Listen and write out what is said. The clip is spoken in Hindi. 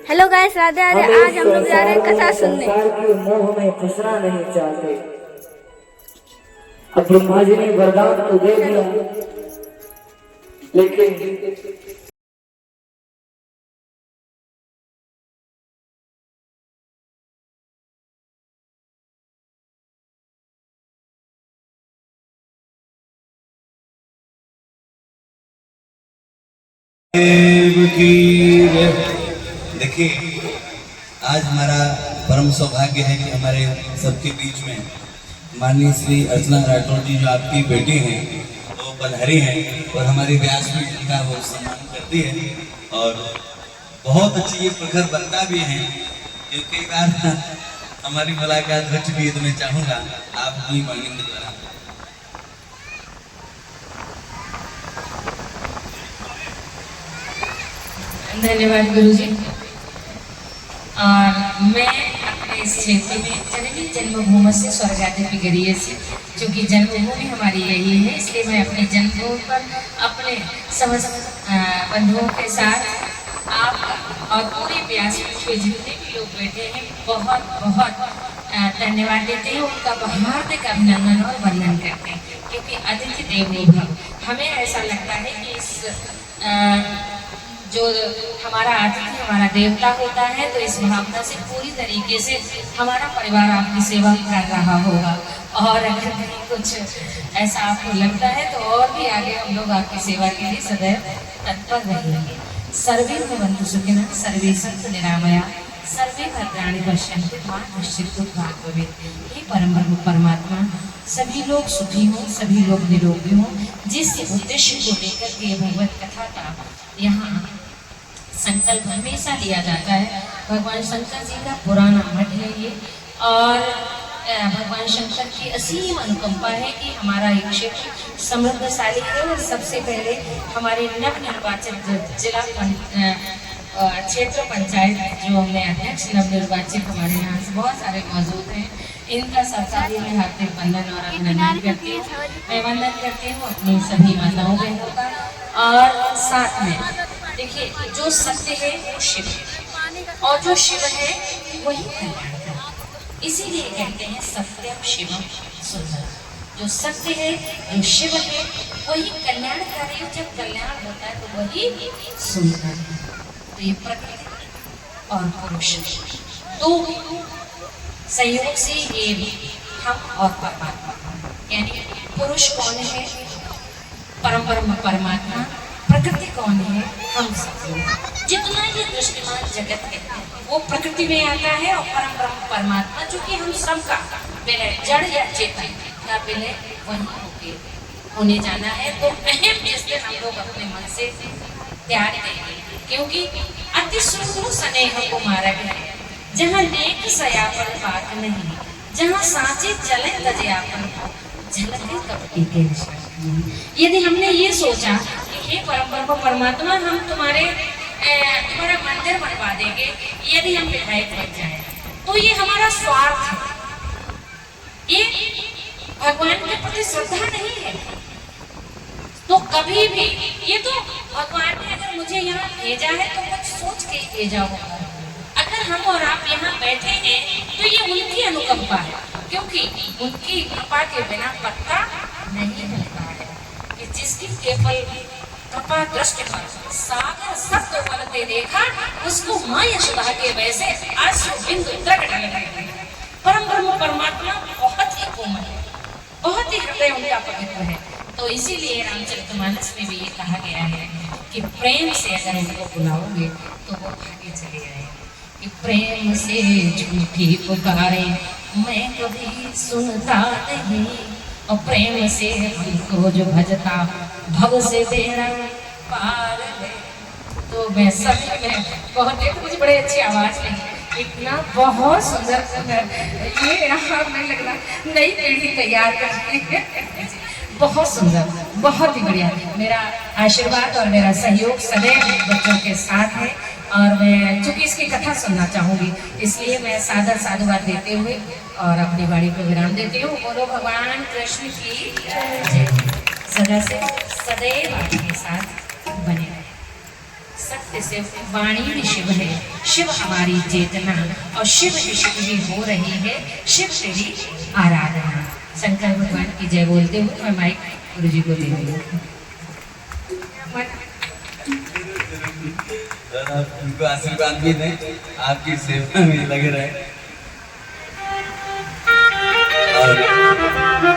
Hello guys, Radhe Radhe. आज हम लोग जा रहे हैं कथा सुनने। की मोह में फंसना नहीं चाहते। अब ब्रह्मा जी ने वरदान तो दे दिया, लेकिन देखिए, आज हमारा परम सौभाग्य है कि हमारे सबके बीच में माननीय श्री अर्चना राठौर जी जो आपकी बेटी हैं वो पधारी हैं और हमारी व्यास भी जिनका वो सम्मान करती है और बहुत अच्छी ये प्रखर बनता भी है। क्योंकि कई बार हमारी मुलाकात हो चुकी है, तो मैं चाहूँगा आप अपनी वाणी के द्वारा। धन्यवाद गुरुजी। और मैं अपने इस क्षेत्र में जननी जन्मभूमि से स्वर्गाधिपि गरीय से, क्योंकि जन्मभूमि हमारी यही है, इसलिए मैं अपनी जन्मभूमि पर अपने समस्त बंधुओं के साथ आपका और पूरे व्यास पीठ पे जितने भी लोग बैठे हैं बहुत बहुत धन्यवाद देते हैं, उनका हार्दिक अभिनंदन और वंदन करते हैं। क्योंकि अतिथि देवो भव, हमें ऐसा लगता है कि इस जो हमारा अतिथि हमारा देवता होता है, तो इस भावना से पूरी तरीके से हमारा परिवार आपकी सेवा कर रहा होगा। और अगर कहीं कुछ ऐसा आपको लगता है तो और भी आगे हम लोग आपकी सेवा के लिए सदैव तत्पर रहेंगे। सर्वे भवन्तु सुखिनः, सर्वे सन्तु निरामया, सर्वे भद्राणि पश्यन्तु मा कश्चित् दुःखभाग् भवेत्। हे परम ब्रह्म परमात्मा, सभी लोग सुखी हों, सभी लोग निरोगी हों। जिस उद्देश्य को लेकर के भगवत कथा का यहाँ संकल्प हमेशा लिया जाता है, भगवान शंकर जी का पुराना मठ है ये, और भगवान शंकर की असीम अनुकंपा है कि हमारा एक क्षेत्र समृद्धशाली है। और सबसे पहले हमारे नवनिर्वाचित जिला क्षेत्र पंचायत जो हमें अध्यक्ष नवनिर्वाचित हमारे यहाँ से बहुत सारे मौजूद हैं, इनका सरकारी में हार्दिक वंदन और अभिनंदन करती हूँ। मैं वंदन करती हूँ अपनी सभी माताओं बहनों का। और साथ में देखिए, जो सत्य है वो शिव है, और जो शिव है वही कल्याण है। इसीलिए कहते हैं सत्यम शिवम सुंदरम। जो सत्य है, जो शिव है, वही कल्याणकारी है। जब कल्याण होता है तो वही सुंदर है। तो ये प्रकृति और पुरुष दो संयोग से ये भी हम और परमात्मा, यानी पुरुष कौन है? परम ब्रह्म परमात्मा। प्रकृति कौन है? हम सब लोग। जितना ये दृष्टिमान जगत है वो प्रकृति में आता है, और परम ब्रह्म परमात्मा जो कि हम सबका विलय, जड़ या चेतन का विलय वही होने जाना है। तो अहम जिस दिन हम लोग अपने मन से त्याग देंगे, क्योंकि अति सुख स्नेह को मार्ग है, जहाँ नेक सयापन बात नहीं, जहाँ साँचे चले तजयापन झलके कपटी के विषय। यदि हमने ये सोचा कि हे परम ब्रह्म परमात्मा, हम तुम्हारा मंदिर बनवा देंगे, यदि हम विधायक बन जाए, तो ये हमारा स्वार्थ है, ये भगवान के प्रति श्रद्धा नहीं है। तो कभी भी ये तो भगवान ने अगर मुझे यहाँ भेजा है तो कुछ सोच के भेजा होगा। अगर हम और आप यहाँ बैठे हैं तो ये उनकी अनुकंपा है, क्योंकि उनकी कृपा के बिना पत्ता नहीं मिलता है। कि जिसकी केवल कृपा दृष्टि पर सागर सत्य उमलते देखा, उसको माँ यशोदा के वैसे आंसू बिंदु तक ढल गए। परम ब्रह्म परमात्मा बहुत ही कोमल है, बहुत ही हृदय उनका पवित्र है। तो इसीलिए रामचरितमानस में भी ये कहा गया है कि प्रेम से अगर उनको बुलाओगे तो वो आगे चले आए। कि प्रेम से झूठी पुकारे मैं कभी सुनता नहीं, और प्रेम से हमको जो भजता भव से बेड़ा पार है। तो मैं सभी में बहुत मुझे बड़ी अच्छी आवाज लगी, इतना बहुत सुंदर ये यहाँ में लग रहा नई पीढ़ी तैयार कर बहुत सुंदर, बहुत ही बढ़िया। मेरा आशीर्वाद और मेरा सहयोग सदैव बच्चों के साथ है। और मैं चूंकि इसकी कथा सुनना चाहूँगी, इसलिए मैं सादर साधुवाद देते हुए और अपनी वाणी को विराम देती हूँ। बोलो भगवान कृष्ण की जय। सदा से सदैव आपके साथ बने रहे। सत्य से वाणी शिव है, शिव हमारी चेतना और शिव शिव ही हो रही है, शिव तेरी आराधना। शंकर भगवान की जय बोलते हुए मैं माइक गुरु जी को दे रही हूँ। आप उनको आशीर्वाद भी दें, आपकी सेवा में लगे रहे। और